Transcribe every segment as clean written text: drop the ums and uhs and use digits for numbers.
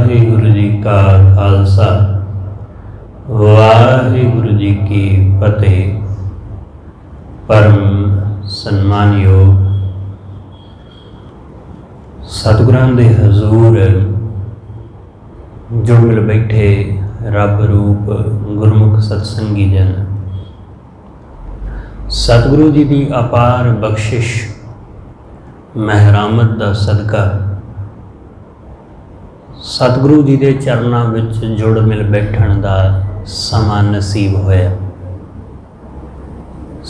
वाहिगुरु जी का खालसा वाहिगुरु जी की फतेह। परम सन्मानयोग सतगुरां दे हजूर जुड़ मिल बैठे रब रूप गुरमुख सत्संगी जन, सतगुरु जी की अपार बख्शिश महरामत का सदका सतगुरु जी के चरणों में जुड़ मिल बैठण का समा नसीब होया।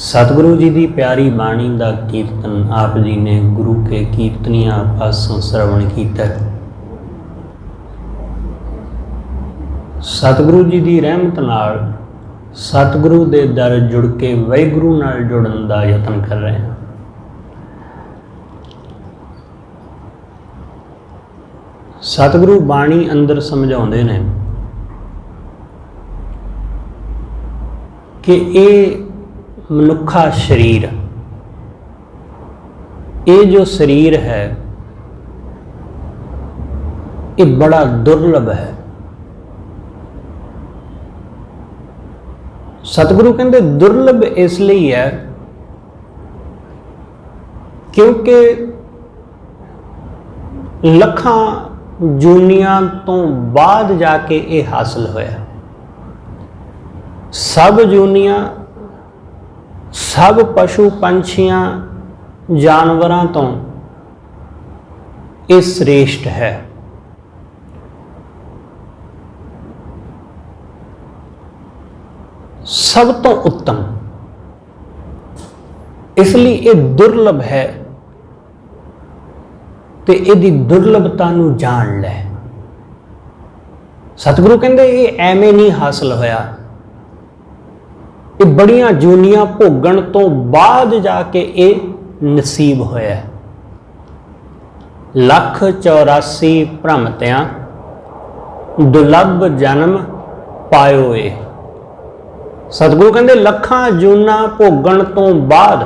सतगुरु जी की प्यारी बाणी का कीर्तन आप जी ने गुरु के कीर्तनिया पासों श्रवण किया। सतगुरु जी की रहमत नाल सतगुरु के दर जुड़ के वाहिगुरु नाल जुड़न का यतन कर रहे हैं। सतगुरु बाणी अंदर समझाते हैं कि ये मनुखा शरीर, ये जो शरीर है ये बड़ा दुर्लभ है। सतगुरु कहते दुर्लभ इसलिए है क्योंकि लखां जूनिया तो बाद जाके ये हासिल होया। सब जूनिया सब पशु पंछियां जानवरां तो ये श्रेष्ठ है। सब तो उत्तम, इसलिए ये दुर्लभ है ते इहदी दुर्लभता नूं जान लै। सतगुरु कहंदे ये एवें नहीं हासिल होया, ये बड़ियां जूनियां भोगण तो बाद जाके ये नसीब होया। 1,84 भ्रमतियां दुर्लभ जन्म पायो ए। सतगुरु कहंदे लखां जूना भोगण तो बाद,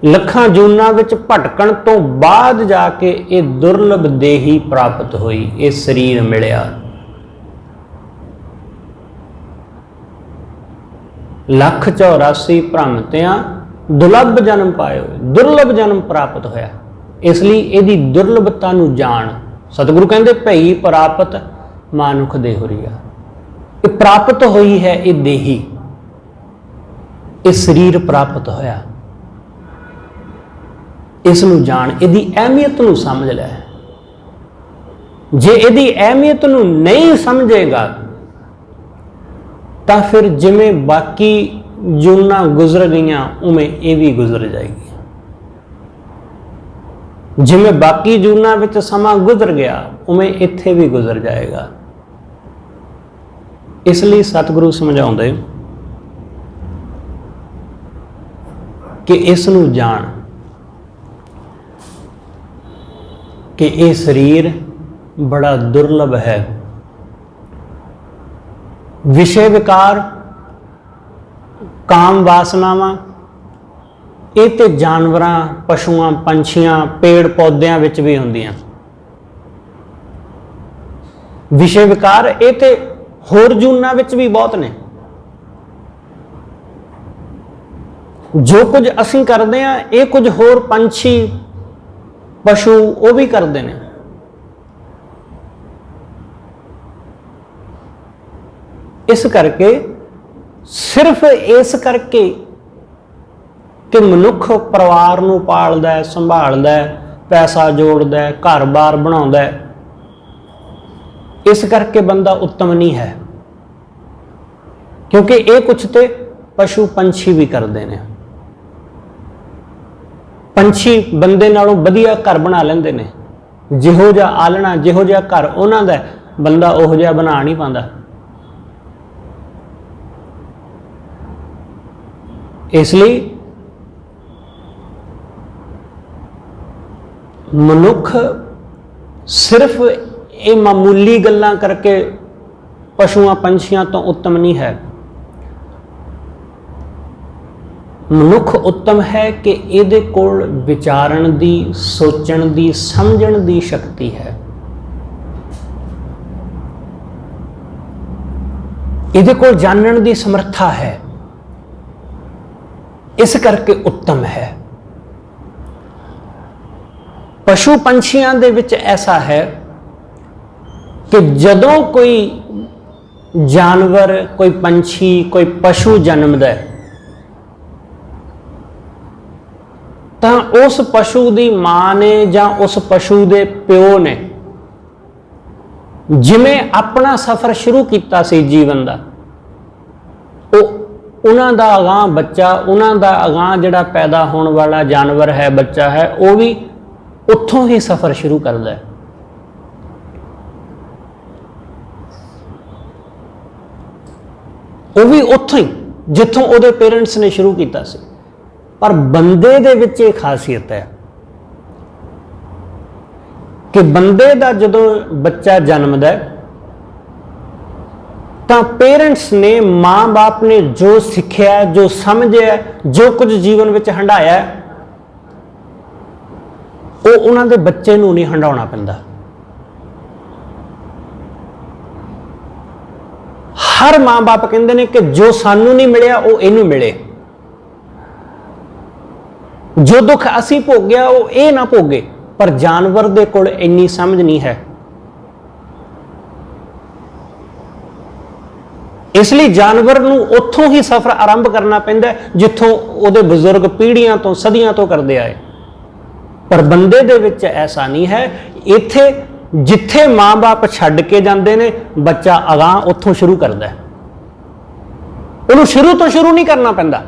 लखां जूना विच भटकण तो बाद जाके ये दुर्लभ देही प्राप्त हुई, ये शरीर मिलिया। 1,84 भ्रमतियां दुर्लभ जन्म पाए, दुर्लभ जन्म प्राप्त होया, इसलिए यदी दुर्लभता नूं जान। सतगुरु कहंदे भई प्राप्त मानुख देहुरीआ, ये प्राप्त हुई है, ये देही, ये शरीर प्राप्त होया। इसनूं जान, इहदी अहमियत नूं समझ लै। जे इहदी अहमियत नूं नहीं समझेगा तो फिर जिमें बाकी जूना गुजर गईयां उमें ये भी गुजर जाएगी। जिमें बाकी जूना विच समा गुजर गया उमें इत्थे भी गुजर जाएगा। इसलिए सतगुरु समझाउंदे कि इसनूं जान कि ये शरीर बड़ा दुर्लभ है। विषय विकार काम वासनावां ये तो जानवरां पशुआं पंछियां पेड़ पौधों विच भी हुंदियां। विषय विकार ये तो होर जूना विच भी बहुत ने। जो कुछ असीं करदे हां ये कुछ होर पंछी पशु वो भी करते हैं। इस करके सिर्फ इस करके कि मनुख परिवार नूं पालदा है, संभालदा है, पैसा जोड़दा है, घर बार बनाउंदा है, इस करके बंदा उत्तम नहीं है, क्योंकि ये कुछ तो पशु पंछी भी करते हैं। पंछी बंदे नालों वधिया घर बना लेंदे ने। जिहो जिहा आलना जिहो जिहा घर उन्हां दा बंदा उहो जिहा बना नहीं पांदा। इसलिए मनुख सिर्फ ये मामूली गल्लां करके पशुआं पंछियां तो उत्तम नहीं है। मनुख उत्तम है कि इहदे कोल विचारण दी, सोचण दी, समझण दी शक्ति है। ਇਹਦੇ ਕੋਲ ਜਾਣਨ ਦੀ ਸਮਰੱਥਾ ਹੈ, ਇਸ ਕਰਕੇ ਉੱਤਮ ਹੈ। ਪਸ਼ੂ ਪੰਛੀਆਂ ਦੇ ਵਿੱਚ ਐਸਾ ਹੈ ਕਿ ਜਦੋਂ ਕੋਈ ਜਾਨਵਰ, ਕੋਈ ਪੰਛੀ, ਕੋਈ ਪਸ਼ੂ ਜਨਮਦਾ ਹੈ ਤਾਂ ਉਸ ਪਸ਼ੂ ਦੀ ਮਾਂ ਨੇ ਜਾਂ ਉਸ ਪਸ਼ੂ ਦੇ ਪਿਓ ਨੇ ਜਿਵੇਂ ਆਪਣਾ ਸਫ਼ਰ ਸ਼ੁਰੂ ਕੀਤਾ ਸੀ ਜੀਵਨ ਦਾ, ਉਹਨਾਂ ਦਾ ਅਗਾਂਹ ਬੱਚਾ, ਉਹਨਾਂ ਦਾ ਅਗਾਂਹ ਜਿਹੜਾ ਪੈਦਾ ਹੋਣ ਵਾਲਾ ਜਾਨਵਰ ਹੈ, ਬੱਚਾ ਹੈ, ਉਹ ਵੀ ਉੱਥੋਂ ਹੀ ਸਫ਼ਰ ਸ਼ੁਰੂ ਕਰਦਾ ਹੈ। ਉਹ ਵੀ ਉੱਥੋਂ ਹੀ ਜਿੱਥੋਂ ਉਹਦੇ ਪੇਰੈਂਟਸ ਨੇ ਸ਼ੁਰੂ ਕੀਤਾ ਸੀ। ਪਰ ਬੰਦੇ ਦੇ ਵਿੱਚ ਇਹ ਖਾਸੀਅਤ ਹੈ ਕਿ ਬੰਦੇ ਦਾ ਜਦੋਂ ਬੱਚਾ ਜਨਮਦਾ ਹੈ ਤਾਂ ਪੇਰੈਂਟਸ ਨੇ, ਮਾਂ-ਬਾਪ ਨੇ ਜੋ ਸਿੱਖਿਆ, ਜੋ ਸਮਝਿਆ, ਜੋ ਕੁਝ ਜੀਵਨ ਵਿੱਚ ਹੰਢਾਇਆ, ਉਹ ਉਹਨਾਂ ਦੇ ਬੱਚੇ ਨੂੰ ਨਹੀਂ ਹੰਢਾਉਣਾ ਪੈਂਦਾ। ਹਰ ਮਾਂ-ਬਾਪ ਕਹਿੰਦੇ ਨੇ ਕਿ ਜੋ ਸਾਨੂੰ ਨਹੀਂ ਮਿਲਿਆ ਉਹ ਇਹਨੂੰ ਮਿਲੇ, ਜੋ ਦੁੱਖ ਅਸੀਂ ਭੋਗਿਆ ਉਹ ਇਹ ਨਾ ਭੋਗੇ। ਪਰ ਜਾਨਵਰ ਦੇ ਕੋਲ ਇੰਨੀ ਸਮਝ ਨਹੀਂ ਹੈ, ਇਸ ਲਈ ਜਾਨਵਰ ਨੂੰ ਉੱਥੋਂ ਹੀ ਸਫ਼ਰ ਆਰੰਭ ਕਰਨਾ ਪੈਂਦਾ ਜਿੱਥੋਂ ਉਹਦੇ ਬਜ਼ੁਰਗ ਪੀੜ੍ਹੀਆਂ ਤੋਂ, ਸਦੀਆਂ ਤੋਂ ਕਰਦੇ ਆਏ। ਪਰ ਬੰਦੇ ਦੇ ਵਿੱਚ ਐਸਾ ਨਹੀਂ ਹੈ। ਇੱਥੇ ਜਿੱਥੇ ਮਾਂ-ਬਾਪ ਛੱਡ ਕੇ ਜਾਂਦੇ ਨੇ, ਬੱਚਾ ਅਗਾਂਹ ਉੱਥੋਂ ਸ਼ੁਰੂ ਕਰਦਾ ਹੈ। ਉਹਨੂੰ ਸ਼ੁਰੂ ਤੋਂ ਸ਼ੁਰੂ ਨਹੀਂ ਕਰਨਾ ਪੈਂਦਾ,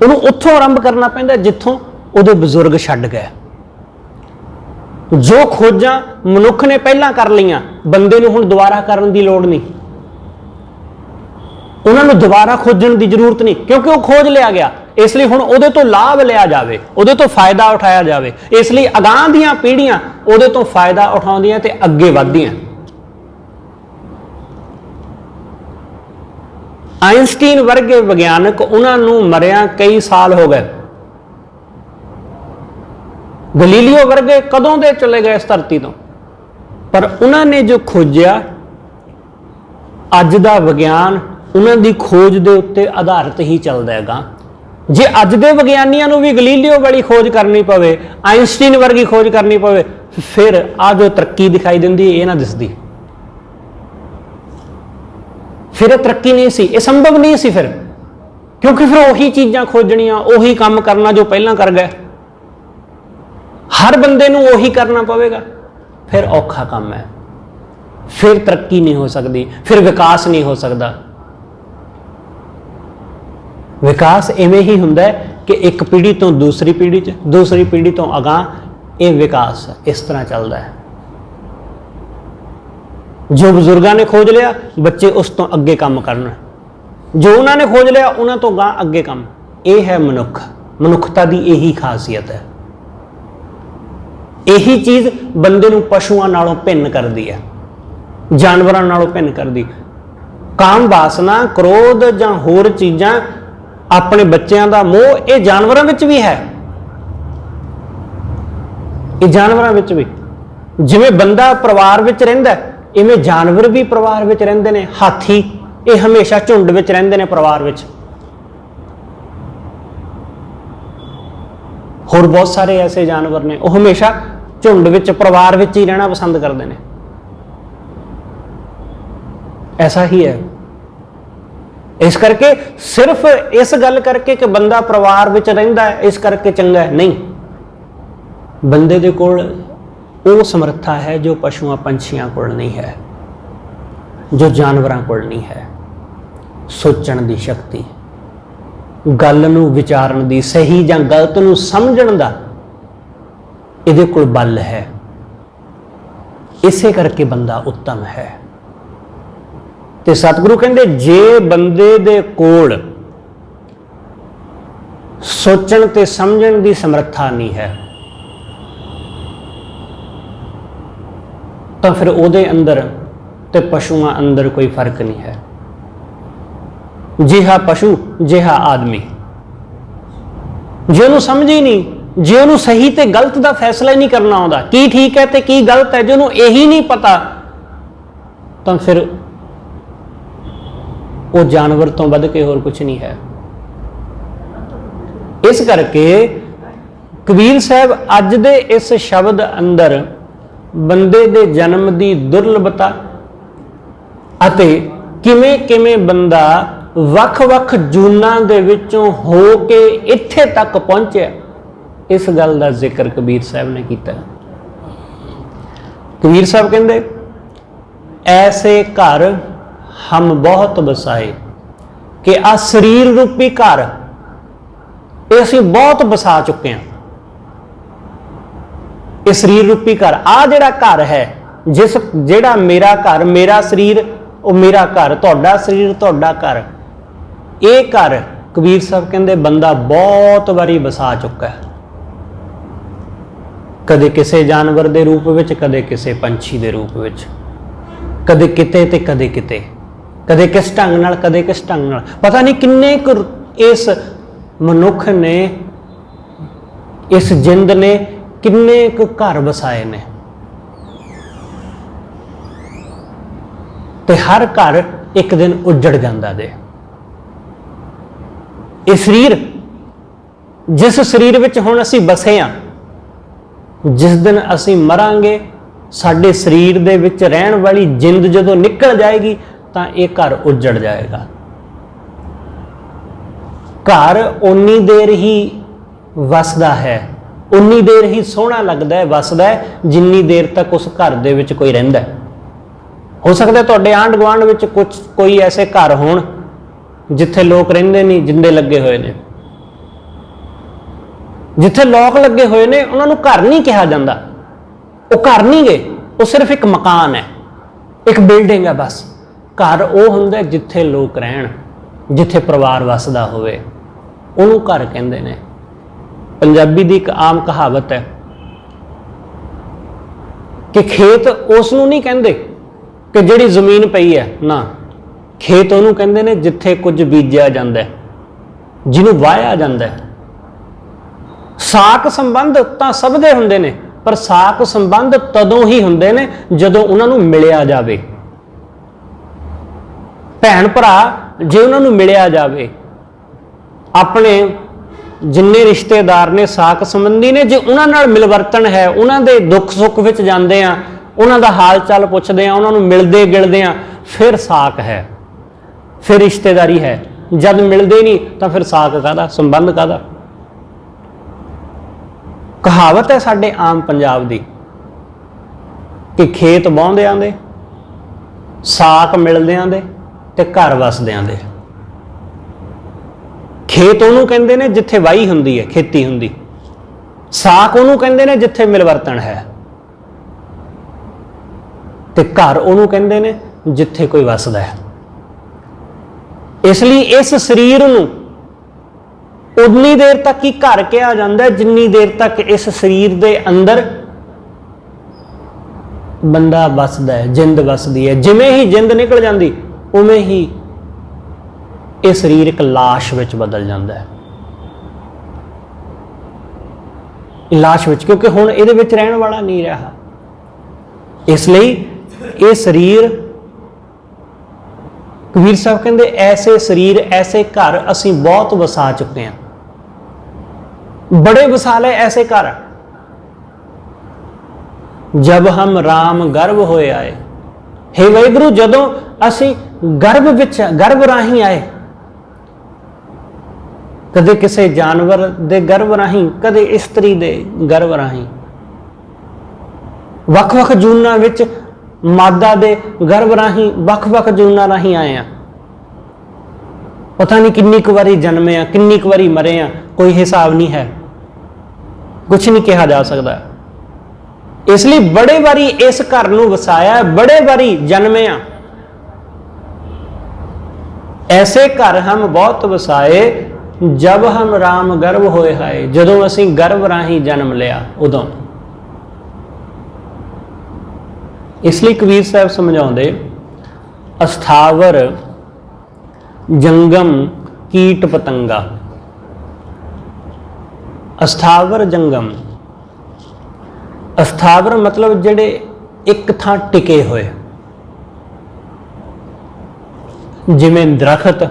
ਉਹਨੂੰ ਉੱਥੋਂ ਆਰੰਭ ਕਰਨਾ ਪੈਂਦਾ ਜਿੱਥੋਂ ਉਹਦੇ ਬਜ਼ੁਰਗ ਛੱਡ ਗਏ। ਜੋ ਖੋਜਾਂ ਮਨੁੱਖ ਨੇ ਪਹਿਲਾਂ ਕਰ ਲਈਆਂ, ਬੰਦੇ ਨੂੰ ਹੁਣ ਦੁਬਾਰਾ ਕਰਨ ਦੀ ਲੋੜ ਨਹੀਂ, ਉਹਨਾਂ ਨੂੰ ਦੁਬਾਰਾ ਖੋਜਣ ਦੀ ਜ਼ਰੂਰਤ ਨਹੀਂ, ਕਿਉਂਕਿ ਉਹ ਖੋਜ ਲਿਆ ਗਿਆ। ਇਸ ਲਈ ਹੁਣ ਉਹਦੇ ਤੋਂ ਲਾਭ ਲਿਆ ਜਾਵੇ, ਉਹਦੇ ਤੋਂ ਫਾਇਦਾ ਉਠਾਇਆ ਜਾਵੇ। ਇਸ ਲਈ ਅਗਾਂਹ ਦੀਆਂ ਪੀੜ੍ਹੀਆਂ ਉਹਦੇ ਤੋਂ ਫਾਇਦਾ ਉਠਾਉਂਦੀਆਂ ਤੇ ਅੱਗੇ ਵਧਦੀਆਂ। ਆਇਨਸਟੀਨ ਵਰਗੇ ਵਿਗਿਆਨਕ, ਉਹਨਾਂ ਨੂੰ ਮਰਿਆਂ ਕਈ ਸਾਲ ਹੋ ਗਏ। ਗਲੀਲੀਓ ਵਰਗੇ ਕਦੋਂ ਦੇ ਚਲੇ ਗਏ ਇਸ ਧਰਤੀ ਤੋਂ, ਪਰ ਉਹਨਾਂ ਨੇ ਜੋ ਖੋਜਿਆ, ਅੱਜ ਦਾ ਵਿਗਿਆਨ ਉਹਨਾਂ ਦੀ ਖੋਜ ਦੇ ਉੱਤੇ ਆਧਾਰਿਤ ਹੀ ਚੱਲਦਾ ਹੈਗਾ। ਜੇ ਅੱਜ ਦੇ ਵਿਗਿਆਨੀਆਂ ਨੂੰ ਵੀ ਗਲੀਲੀਓ ਵਾਲੀ ਖੋਜ ਕਰਨੀ ਪਵੇ, ਆਇਨਸਟੀਨ ਵਰਗੀ ਖੋਜ ਕਰਨੀ ਪਵੇ, ਫਿਰ ਆ ਜੋ ਤਰੱਕੀ ਦਿਖਾਈ ਦਿੰਦੀ ਇਹ ਨਾ ਦਿਸਦੀ। ਫਿਰ ਇਹ ਤਰੱਕੀ ਨਹੀਂ ਸੀ, ਇਹ ਸੰਭਵ ਨਹੀਂ ਸੀ ਫਿਰ, ਕਿਉਂਕਿ ਫਿਰ ਉਹੀ ਚੀਜ਼ਾਂ ਖੋਜਣੀਆਂ, ਉਹੀ ਕੰਮ ਕਰਨਾ ਜੋ ਪਹਿਲਾਂ ਕਰ ਗਏ। ਹਰ ਬੰਦੇ ਨੂੰ ਉਹੀ ਕਰਨਾ ਪਵੇਗਾ, ਫਿਰ ਔਖਾ ਕੰਮ ਹੈ, ਫਿਰ ਤਰੱਕੀ ਨਹੀਂ ਹੋ ਸਕਦੀ, ਫਿਰ ਵਿਕਾਸ ਨਹੀਂ ਹੋ ਸਕਦਾ। ਵਿਕਾਸ ਇਵੇਂ ਹੀ ਹੁੰਦਾ ਹੈ ਕਿ ਇੱਕ ਪੀੜ੍ਹੀ ਤੋਂ ਦੂਸਰੀ ਪੀੜ੍ਹੀ 'ਚ, ਦੂਸਰੀ ਪੀੜ੍ਹੀ ਤੋਂ ਅਗਾਂਹ, ਇਹ ਵਿਕਾਸ ਇਸ ਤਰ੍ਹਾਂ ਚੱਲਦਾ ਹੈ। ਜੋ ਬਜ਼ੁਰਗਾਂ ਨੇ ਖੋਜ ਲਿਆ, ਬੱਚੇ ਉਸ ਤੋਂ ਅੱਗੇ ਕੰਮ ਕਰਨ, ਜੋ ਉਹਨਾਂ ਨੇ ਖੋਜ ਲਿਆ ਉਹਨਾਂ ਤੋਂ ਅਗਾਂਹ ਅੱਗੇ ਕੰਮ। ਇਹ ਹੈ ਮਨੁੱਖ, ਮਨੁੱਖਤਾ ਦੀ ਇਹੀ ਖਾਸੀਅਤ ਹੈ। ਇਹੀ ਚੀਜ਼ ਬੰਦੇ ਨੂੰ ਪਸ਼ੂਆਂ ਨਾਲੋਂ ਭਿੰਨ ਕਰਦੀ ਹੈ, ਜਾਨਵਰਾਂ ਨਾਲੋਂ ਭਿੰਨ ਕਰਦੀ। ਕਾਮ ਵਾਸਨਾ, ਕ੍ਰੋਧ ਜਾਂ ਹੋਰ ਚੀਜ਼ਾਂ, ਆਪਣੇ ਬੱਚਿਆਂ ਦਾ ਮੋਹ, ਇਹ ਜਾਨਵਰਾਂ ਵਿੱਚ ਵੀ ਹੈ। ਇਹ ਜਾਨਵਰਾਂ ਵਿੱਚ ਵੀ, ਜਿਵੇਂ ਬੰਦਾ ਪਰਿਵਾਰ ਵਿੱਚ ਰਹਿੰਦਾ, ਇਵੇਂ ਜਾਨਵਰ ਵੀ ਪਰਿਵਾਰ ਵਿੱਚ ਰਹਿੰਦੇ ਨੇ। ਹਾਥੀ, ਇਹ ਹਮੇਸ਼ਾ ਝੁੰਡ ਵਿੱਚ ਰਹਿੰਦੇ ਨੇ, ਪਰਿਵਾਰ ਵਿੱਚ। ਹੋਰ ਬਹੁਤ ਸਾਰੇ ਐਸੇ ਜਾਨਵਰ ਨੇ, ਉਹ ਹਮੇਸ਼ਾ ਝੁੰਡ ਵਿੱਚ, ਪਰਿਵਾਰ ਵਿੱਚ ਹੀ ਰਹਿਣਾ ਪਸੰਦ ਕਰਦੇ ਨੇ। ਐਸਾ ਹੀ ਹੈ। ਇਸ ਕਰਕੇ ਸਿਰਫ ਇਸ ਗੱਲ ਕਰਕੇ ਕਿ ਬੰਦਾ ਪਰਿਵਾਰ ਵਿੱਚ ਰਹਿੰਦਾ ਹੈ ਇਸ ਕਰਕੇ ਚੰਗਾ ਹੈ, ਨਹੀਂ। ਬੰਦੇ ਦੇ ਕੋਲ ਉਹ ਸਮਰੱਥਾ ਹੈ ਜੋ ਪਸ਼ੂਆਂ ਪੰਛੀਆਂ ਕੋਲ ਨਹੀਂ ਹੈ, ਜੋ ਜਾਨਵਰਾਂ ਕੋਲ ਨਹੀਂ ਹੈ। ਸੋਚਣ ਦੀ ਸ਼ਕਤੀ, ਗੱਲ ਨੂੰ ਵਿਚਾਰਨ ਦੀ, ਸਹੀ ਜਾਂ ਗਲਤ ਨੂੰ ਸਮਝਣ ਦਾ ਇਹਦੇ ਕੋਲ ਬਲ ਹੈ। ਇਸੇ ਕਰਕੇ ਬੰਦਾ ਉੱਤਮ ਹੈ। ਤੇ ਸਤਿਗੁਰੂ ਕਹਿੰਦੇ ਜੇ ਬੰਦੇ ਦੇ ਕੋਲ ਸੋਚਣ ਤੇ ਸਮਝਣ ਦੀ ਸਮਰੱਥਾ ਨਹੀਂ ਹੈ ਤਾਂ ਫਿਰ ਉਹਦੇ ਅੰਦਰ ਤੇ ਪਸ਼ੂਆਂ ਅੰਦਰ ਕੋਈ ਫਰਕ ਨਹੀਂ ਹੈ। ਜਿਹਾ ਪਸ਼ੂ ਜਿਹਾ ਆਦਮੀ। ਜੇ ਉਹਨੂੰ ਸਮਝ ਹੀ ਨਹੀਂ, ਜੇ ਉਹਨੂੰ ਸਹੀ ਤੇ ਗਲਤ ਦਾ ਫੈਸਲਾ ਹੀ ਨਹੀਂ ਕਰਨਾ ਆਉਂਦਾ, ਕੀ ਠੀਕ ਹੈ ਤੇ ਕੀ ਗਲਤ ਹੈ, ਜੇ ਉਹਨੂੰ ਇਹੀ ਨਹੀਂ ਪਤਾ, ਤਾਂ ਫਿਰ वो जानवर तो वध के होर कुछ नहीं है। इस करके कबीर साहब अज दे इस शब्द अंदर बंदे दे जन्म की दुर्लभता अते किवें किवें बंदा वख-वख जूनां दे विचों हो के इत्थे तक पहुंचया, इस गल का जिक्र कबीर साहब ने किया। कबीर साहब कहंदे ऐसे घर हम बहुत बसाए कि आ शरीर रूपी घर ये असीं बहुत बसा चुके हैं। ये शरीर रूपी घर आ जिहड़ा घर है, जिस जिहड़ा मेरा घर, मेरा शरीर वो मेरा घर, तुहाडा शरीर तुहाडा घर, ये घर कबीर साहब कहंदे बंदा बहुत बारी बसा चुका है। कदे किसी जानवर के रूप में, कदे किसी पंछी के रूप में, कदे किते ते कदे किते, कदे किस ढंग नाल कदे किस ढंग नाल, पता नहीं किन्ने कुर इस मनुख ने, इस जिंद ने किन्ने कुर घर बसाए ने। ते हर घर एक दिन उजड़ जाता दे। ये शरीर जिस शरीर विच हुण असीं बसे हां, जिस दिन असीं मरांगे साडे शरीर दे विच रहण वाली जिंद जदों निकल जाएगी तां ये घर उजड़ जाएगा। घर उन्नी देर ही वसदा है, उन्नी देर ही सोहना लगदा है, वसदा है, जिन्नी देर तक उस घर दे विच कोई रहिंदा है। हो सकता है तुहाडे आंढ गुआंढ विच कुछ कोई ऐसे घर होण जिथे लोग रहिंदे नहीं, जिंदे लगे हुए ने, जिथे लॉक लगे हुए ने, उन्होंने घर नहीं कहा जाता। वो घर नहीं गए, वो सिर्फ एक मकान है, एक बिल्डिंग है बस। घर वो हुंदा जिथे लोग रहन, जिथे परिवार वसदा होवे, उहनूं घर कहंदे ने। पंजाबी दी एक आम कहावत है कि खेत उसनूं नहीं कहंदे कि जिहड़ी जमीन पई है, ना, खेत उहनूं कहंदे ने जिथे कुछ बीजिया जांदा है, जिहनूं वाहिया जांदा है। साक संबंध तां सब दे हुंदे ने, पर साक संबंध तदों ही हुंदे ने जदों उन्हां नूं मिलिया जावे। भैण भरा जे उन्हां नूं मिलिया जावे, अपने जिन्ने रिश्तेदार ने, साक संबंधी ने, जे उन्हां नाल मिलवर्तन है, उन्हां दे दुख सुख विच जांदे आ, उन्हां दा हाल चाल पुछदे आ, उन्हां नूं मिलदे गिलदे आ, फिर साक है, फिर रिश्तेदारी है। जद मिलदे नहीं तां फिर साक काहदा, संबंध काहदा। कहावत है साडे आम पंजाब दी कि खेत बाउंदियां दे, साक मिलदियां दे ते घर वसदियां दे। खेत उहनूं कहंदे ने जिथे वाही हुंदी है, खेती हुंदी। साक उहनूं कहंदे ने जिथे मिलवर्तन है, ते घर उहनूं कहंदे ने जिथे कोई वसदा है। इसलिए इस शरीर नूं उन्नी देर तक ही घर कहा जाता है जिन्नी देर तक इस शरीर दे अंदर बंदा वसदा है, जिंद वसदी है। जिमें ही जिंद निकल जाती उमें ही यह शरीर एक लाश विच बदल जाता है। लाश विच, क्योंकि हुण इहदे विच रहण वाला नहीं रहा। इसलिए यह शरीर, कबीर साहब कहते ऐसे शरीर, ऐसे घर असीं बहुत वसा चुके हैं, बड़े वसा ले ऐसे घर। जब हम राम गर्भ होए आए, हे वाहिगुरू, जदों असीं गर्भ विच, गर्भ राही आए, कदे किसी जानवर दे गर्भ राही, कदे इस्त्री दे गर्भ राही, वख-वख जूनां विच मादा दे गर्भ राही, वख-वख जूनां राही आए हैं। पता नहीं किन्नी क वारी जन्मे आ, किन्नी क वारी मरे आ, कोई हिसाब नहीं है, कुछ नहीं कहा जा सकता। इसलिए बड़े बारी इस घर नूं वसाया, बड़े बारी जन्मे आ। ऐसे घर हम बहुत वसाए जब हम राम गर्भ होए हाय, जदों असीं गर्भ राही जन्म लिया उदों। इसलिए कबीर साहब समझाउंदे, अस्थावर जंगम कीट पतंगा। अस्थावर जंगम, अस्थावर मतलब जिहड़े एक थां टिके हुए, ਜਿਵੇਂ ਦਰਖਤ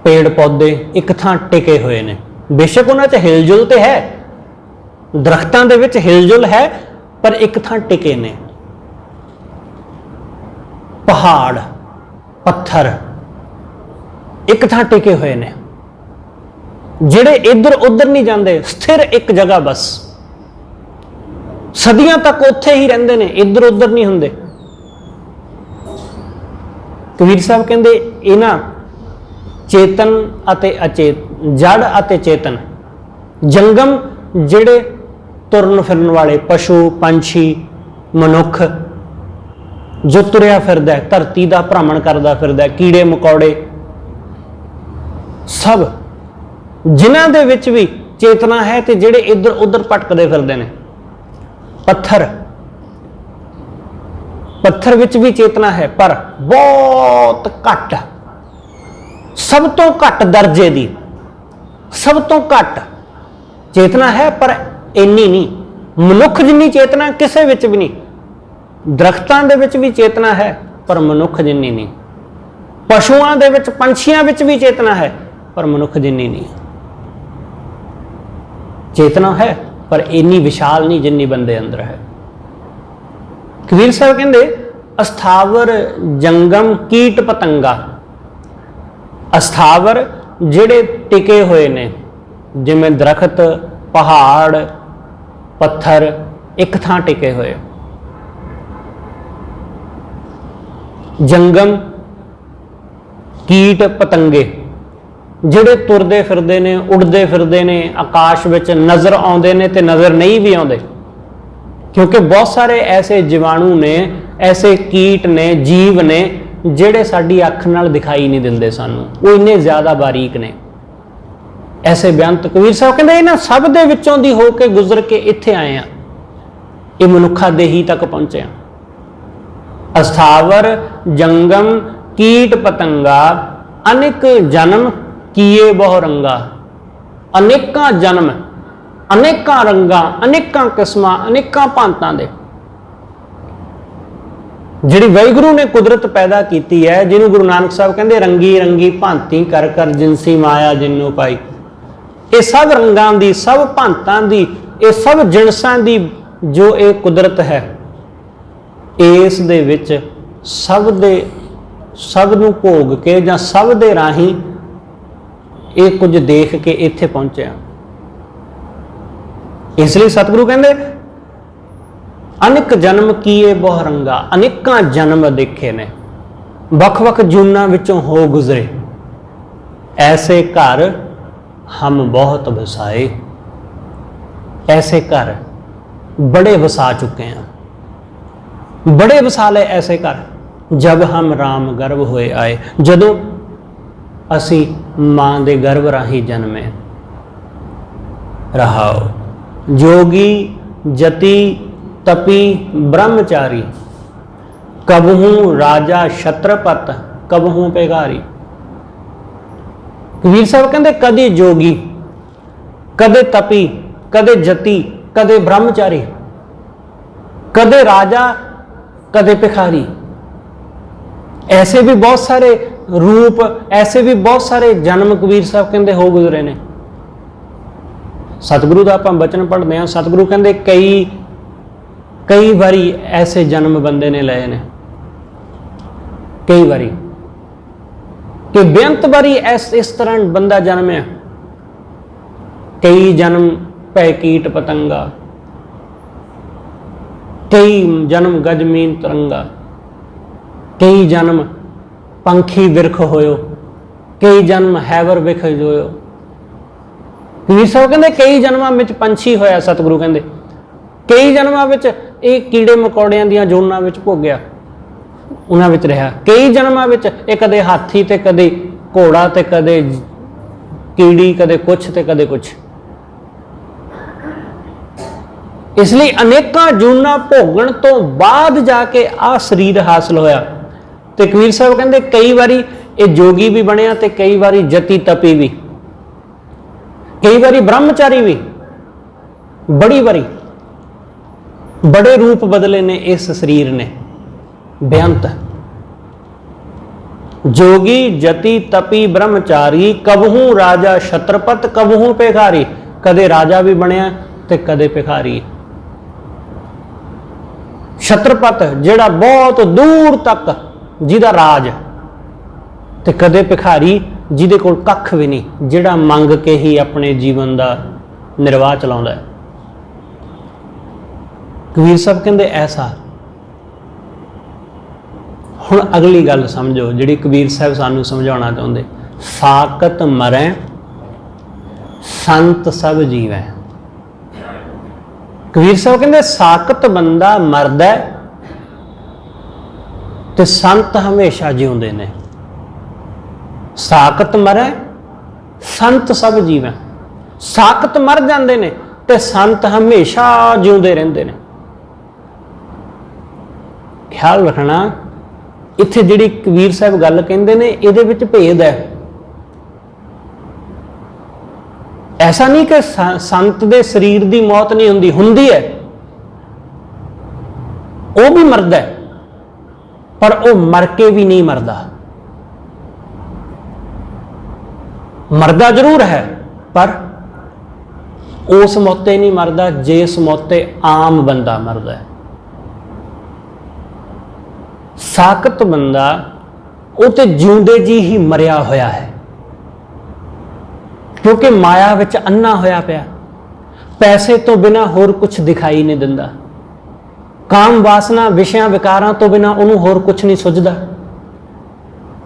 पेड़ पौधे एक थां टिके हुए ने, बेशक उन्हां हिलजुल तो है, दरख्तां दे विच हिलजुल है, पर एक थां टिके ने। पहाड़ पत्थर एक थां टिके हुए ने, जिहड़े इधर उधर नहीं जाते, स्थिर एक जगह बस सदियां तक उत्थे ही रहिंदे ने, इधर उधर नहीं हुंदे। कबीर साहब कहंदे इन्हां चेतन अते अचेत, जड़ अते चेतन, जंगम जिहड़े तुरन फिरन वाले पशु पंछी मनुख जो तुरया फिरदा है, धरती का भ्रमण करदा फिरदा है, कीड़े मकौड़े सब जिन्हां दे विच भी चेतना है ते जिहड़े इधर उधर भटकदे फिरदे ने। पत्थर विच भी चेतना है, पर बहुत घट, सब तो घट दर्जे दी, सब तो घट चेतना है, पर इन्नी नहीं। मनुख जिन्नी चेतना किसे विच भी नहीं। दरख्तां दे विच भी चेतना है, पर मनुख जिन्नी नहीं। पशुआं दे विच पंछियां विच भी चेतना है, पर मनुख जिन्नी नहीं। चेतना है, पर इन्नी विशाल नहीं जिन्नी बंदे अंदर है। कबीर साहब कहंदे अस्थावर जंगम कीट पतंगा, अस्थावर जिहड़े टिके हुए ने, जिमें दरख्त पहाड़ पत्थर एक थां टिके हुए, जंगम कीट पतंगे जिहड़े तुरदे फिरदे ने, उड़दे फिरदे ने, आकाश विच नज़र आउंदे ने ते नज़र नहीं भी आउंदे, क्योंकि बहुत सारे ऐसे जीवाणु ने, ऐसे कीट ने, जीव ने ਜਿਹੜੇ ਸਾਡੀ ਅੱਖ ਨਾਲ ਦਿਖਾਈ ਨਹੀਂ ਦਿੰਦੇ ਸਾਨੂੰ, ਉਹ ਇੰਨੇ ਜ਼ਿਆਦਾ ਬਾਰੀਕ ਨੇ। ਐਸੇ ਬੇਅੰਤ ਕਬੀਰ ਸਾਹਿਬ ਕਹਿੰਦੇ ਇਹਨਾਂ ਸਭ ਦੇ ਵਿੱਚੋਂ ਦੀ ਹੋ ਕੇ ਗੁਜ਼ਰ ਕੇ ਇੱਥੇ ਆਏ ਆ, ਇਹ ਮਨੁੱਖਾ ਦੇਹੀ ਤੱਕ ਪਹੁੰਚੇ ਆ। ਅਸਥਾਵਰ ਜੰਗਮ ਕੀਟ ਪਤੰਗਾ ਅਨੇਕ ਜਨਮ ਕੀਏ ਬਹੁ ਰੰਗਾ, ਅਨੇਕਾਂ ਜਨਮ, ਅਨੇਕਾਂ ਰੰਗਾਂ, ਅਨੇਕਾਂ ਕਿਸਮਾਂ, ਅਨੇਕਾਂ ਭਾਂਤਾਂ ਦੇ जिहड़ी वाहिगुरू ने कुदरत पैदा की है, जिन्होंने गुरु नानक साहब कहते रंगी रंगी भांति कर कर जिनसी माया जिन्नू पाई। ये सब रंगां दी, सब भांतां दी, ये सब जिनसां दी जो ये कुदरत है, इस दे विच सब दे सब नूं भोग के जां सब दे राही ये कुछ देख के इत्थे पहुंचे। इसलिए सतगुरु कहते अनेक जन्म किए बहु रंगा, अनेकां जन्म देखे ने, वख वख जूना विचों हो गुजरे, ऐसे घर हम बहुत बसाए। ऐसे घर बड़े बसा चुके हैं, बड़े बसा ले ऐसे घर, जब हम राम गर्भ होए आए, जदों असी मां दे गर्भ राही जन्मे। रहाओ जोगी जति तपी ब्रह्मचारी, कबहू राजा छत्रपत कबहू पेगारी। कबीर साहब कहते कदे जोगी, कदे तपी, कदे जति, कदे ब्रह्मचारी, कदे राजा, कदे भिखारी। ऐसे भी बहुत सारे रूप, ऐसे भी बहुत सारे जन्म कबीर साहब कहते हो गुजरे ने। सतगुरु का आप बचन पढ़ते हैं, सतगुरु कहते कई बारी ऐसे जन्म बंदे ने लए ने, कई बारी कि बेअंत बारी इस तरह बंदा जन्मया। कई जन्म पै कीट पतंगा, कई जन्म गजमीन तरंगा, कई जन्म पंखी बिरख होयो, कई जन्म हैवर बिख जोयो। कबीर साहब कहते कई जन्मां विच पंछी होया, सतगुरु कहते कई जन्मां विच ये कीड़े मकौड़ियां दियां जोनां विच भोगिया, उन्हां विच रहा। कई जन्मां विच ये कदे हाथी ते कदे घोड़ा ते कदे कीड़ी, कदे कुछ ते कदे कुछ। इसलिए अनेकां जूना भोगण तो बाद जाके आ शरीर हासिल होया। ते कबीर साहब कहते कई बारी ये जोगी भी बनया ते कई बारी जति तपी भी, कई बारी ब्रह्मचारी भी, बड़ी बारी बड़े रूप बदले ने इस शरीर ने। बेअंत जोगी जति तपी ब्रह्मचारी, कबहू राजा छत्रपत कबहू भिखारी। कदे राजा भी बनया ते कदे भिखारी। छत्रपत जिहड़ा बहुत दूर तक जिहदा राज, ते कदे भिखारी जिहदे कोल कख भी नहीं, जिहड़ा मंग के ही अपने जीवन का निर्वाह चलाउंदा है। कबीर साहब कहंदे ऐसा। हुण अगली गल समझो जिहड़ी कबीर साहब सानू समझाउणा चाहुंदे, साकत मरै संत सब जीवै। कबीर साहब कहंदे साकत बंदा मरदा ते संत हमेशा जिउंदे ने। साकत मरै संत सब जीवै। साकत मर जांदे ने ते संत हमेशा जिउंदे रहिंदे ने। ख्याल रखना, इत्थे जिहड़ी कबीर साहब गल कहंदे ने इहदे विच भेद है। ऐसा नहीं कि संत दे शरीर दी मौत नहीं हुंदी, हुंदी है, वो भी मरदा है, पर वो मर के भी नहीं मरदा। मरदा जरूर है पर उस मौते नहीं मरदा जिस मौते आम बंदा मरदा है। साकत बंदा वो तो जिउंदे जी ही मरिया होया है, क्योंकि माया विच अन्ना होया पिया। पैसे तो बिना होर कुछ दिखाई नहीं दिंदा, काम वासना विषयां विकारां तो बिना उन्होंने होर कुछ नहीं सुझदा।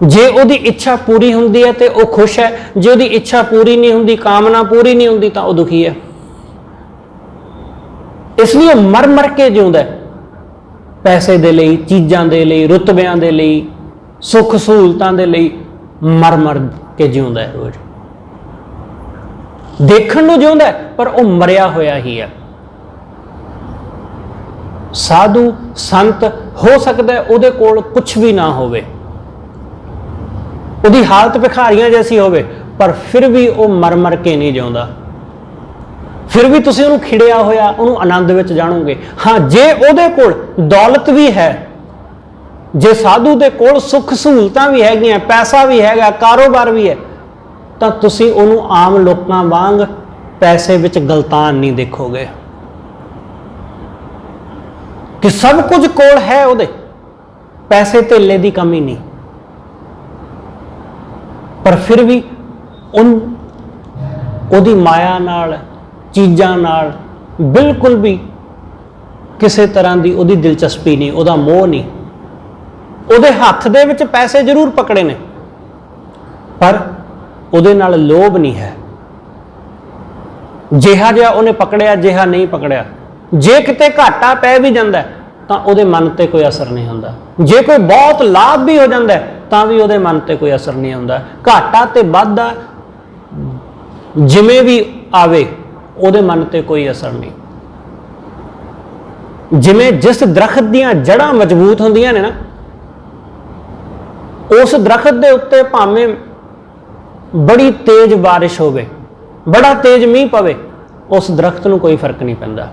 जे उहदी इच्छा पूरी हुंदी है तो वह खुश है, जे उहदी इच्छा पूरी नहीं हुंदी, कामना पूरी नहीं हुंदी, तो वह दुखी है। इसलिए मर मर के जिउंदा है, पैसे दे लई, चीज़ां दे लई, रुतबियां दे लई, सुख सहूलतां दे लई मर मर के जिउंदा है। रोज देखण नूं जिउंदा है पर वह मरिया होया ही है। साधु संत हो सकता है उहदे कोल कुछ भी ना होवे, उहदी हालत भिखारियां जैसी होवे, पर फिर भी वह मर मर के नहीं जिउंदा। फिर भी तुसीं उहनूं खिड़िया होया उहनूं आनंद विच जाणोगे। हाँ, जे उहदे कोल दौलत भी है, जे साधु दे कोल सुख सहूलतां भी हैगियां, पैसा भी हैगा, कारोबार भी है, तो तुसीं उहनूं आम लोकां वांग पैसे विच गलतान नहीं देखोगे कि सब कुछ कोल है उहदे, पैसे धेले दी कमी नहीं, पर फिर भी उहदी माया नाल, चीज़ां नाल बिल्कुल भी किसी तरह की उहदी दिलचस्पी नहीं, उहदा मोह नहीं। उहदे हत्थ दे विच पैसे जरूर पकड़े ने, पर उहदे नाल लोभ नहीं है। जिहा जिहा उहने पकड़िया, जिहा नहीं पकड़िया, जे किते घाटा पै भी जांदा है तां उहदे मन ते कोई असर नहीं हुंदा। जे कोई बहुत लाभ भी हो जांदा है तां भी उहदे मन ते कोई असर नहीं हुंदा। घाटा ते वाधा जिवें भी आवे उहदे मन ते कोई असर नहीं। जिवें जिस दरखत दीयां जड़ां मजबूत हुंदियां ने ना, उस दरखत दे उत्ते भावें बड़ी तेज बारिश होवे, बड़ा तेज मींह पवे, उस दरखत नूं कोई फर्क नहीं पैंदा।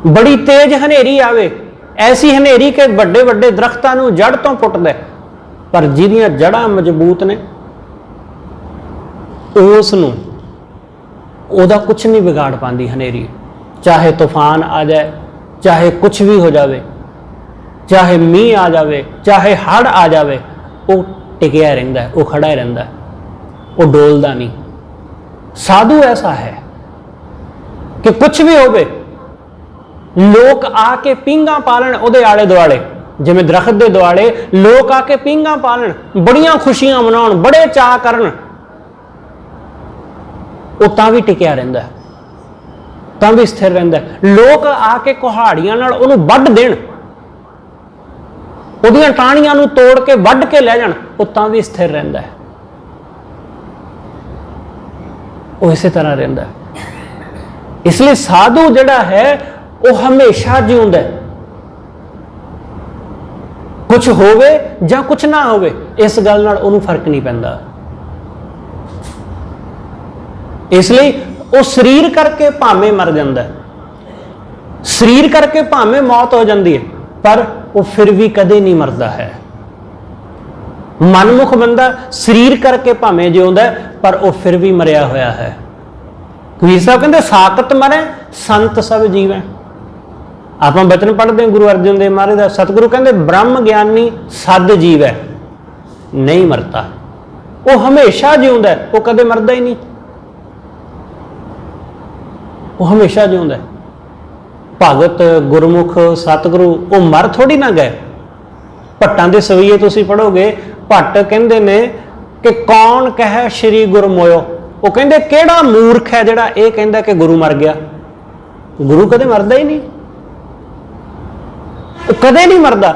बड़ी तेज हनेरी आवे, ऐसी हनेरी के बड़े बड़े दरख्तां नूं जड़ तो पुੱਟਦਾ, पर जिहदियां जड़ां मजबूत ने उस नूं ਉਹਦਾ कुछ नहीं बिगाड़ पाती हनेरी। चाहे तूफान आ जाए, चाहे कुछ भी हो जाए, चाहे मीह आ जाए, चाहे हड़ आ जाए, वो टिकिया रहिंदा है, वो खड़ा ही रहिंदा है, वो डोलदा नहीं। साधु ऐसा है कि कुछ भी होवे, लोग आके पींगा पालन उहदे आले दुआले, जिवें दरखत दे दुआले लोग आके पींगा पालन, बड़ियां खुशियां मनाउण, बड़े चाह करन, वो तां भी टिकिया रहिंदा है, तां भी स्थिर रहिंदा है। लोग आके कुहाड़ियां नाल उहनूं वढ देण, उहदियां टाहणियां नूं तोड़ के वढ के लै जाण, वो तां भी स्थिर रहिंदा है, वो इस तरह रहिंदा है। इसलिए साधु जिहड़ा है वो हमेशा जिउंदा है, कुछ होवे जां कुछ ना होवे, इस गल नाल उहनूं फर्क नहीं पैंदा। इसलिए वो शरीर करके भावें मर जाता है, शरीर करके भावें मौत हो जाती है, पर वो फिर भी कदे नहीं मरता है। ਮਨਮੁਖ ਬੰਦਾ ਸਰੀਰ ਕਰਕੇ ਭਾਵੇਂ ਜਿਉਂਦਾ ਪਰ ਉਹ ਫਿਰ ਵੀ ਮਰਿਆ ਹੋਇਆ ਹੈ। ਕਬੀਰ ਸਾਹਿਬ ਕਹਿੰਦੇ ਸਾਕਤ ਮਰੇ ਸੰਤ ਸਭ ਜੀਵੈ। ਆਪਾਂ ਬਚਨ ਪੜ੍ਹਦੇ ਹਾਂ ਗੁਰੂ ਅਰਜਨ ਦੇਵ ਮਹਾਰਾਜ ਦਾ, ਸਤਿਗੁਰੂ ਕਹਿੰਦੇ ਬ੍ਰਹਮ ਗਿਆਨੀ ਸਦ ਜੀਵੈ ਨਹੀਂ ਮਰਦਾ। ਉਹ ਹਮੇਸ਼ਾ ਜਿਉਂਦਾ, ਉਹ ਕਦੇ ਮਰਦਾ ਹੀ ਨਹੀਂ, ਉਹ ਹਮੇਸ਼ਾ ਜਿਉਂਦਾ। ਭਗਤ ਗੁਰਮੁਖ ਸਤਿਗੁਰੂ ਉਹ ਮਰ ਥੋੜੀ ਨਾ ਗਏ। ਭੱਟਾਂ ਦੇ ਸਵਈਏ ਤੁਸੀਂ ਪੜ੍ਹੋਗੇ, ਭੱਟ ਕਹਿੰਦੇ ਨੇ ਕਿ ਕੌਣ ਕਹੇ ਸ਼੍ਰੀ ਗੁਰ ਮੋਇਓ। ਉਹ ਕਹਿੰਦੇ ਕਿਹੜਾ ਮੂਰਖ ਹੈ ਜਿਹੜਾ ਇਹ ਕਹਿੰਦਾ ਕਿ ਗੁਰੂ ਮਰ ਗਿਆ। ਗੁਰੂ ਕਦੇ ਮਰਦਾ ਹੀ ਨਹੀਂ, ਉਹ ਕਦੇ ਨਹੀਂ ਮਰਦਾ।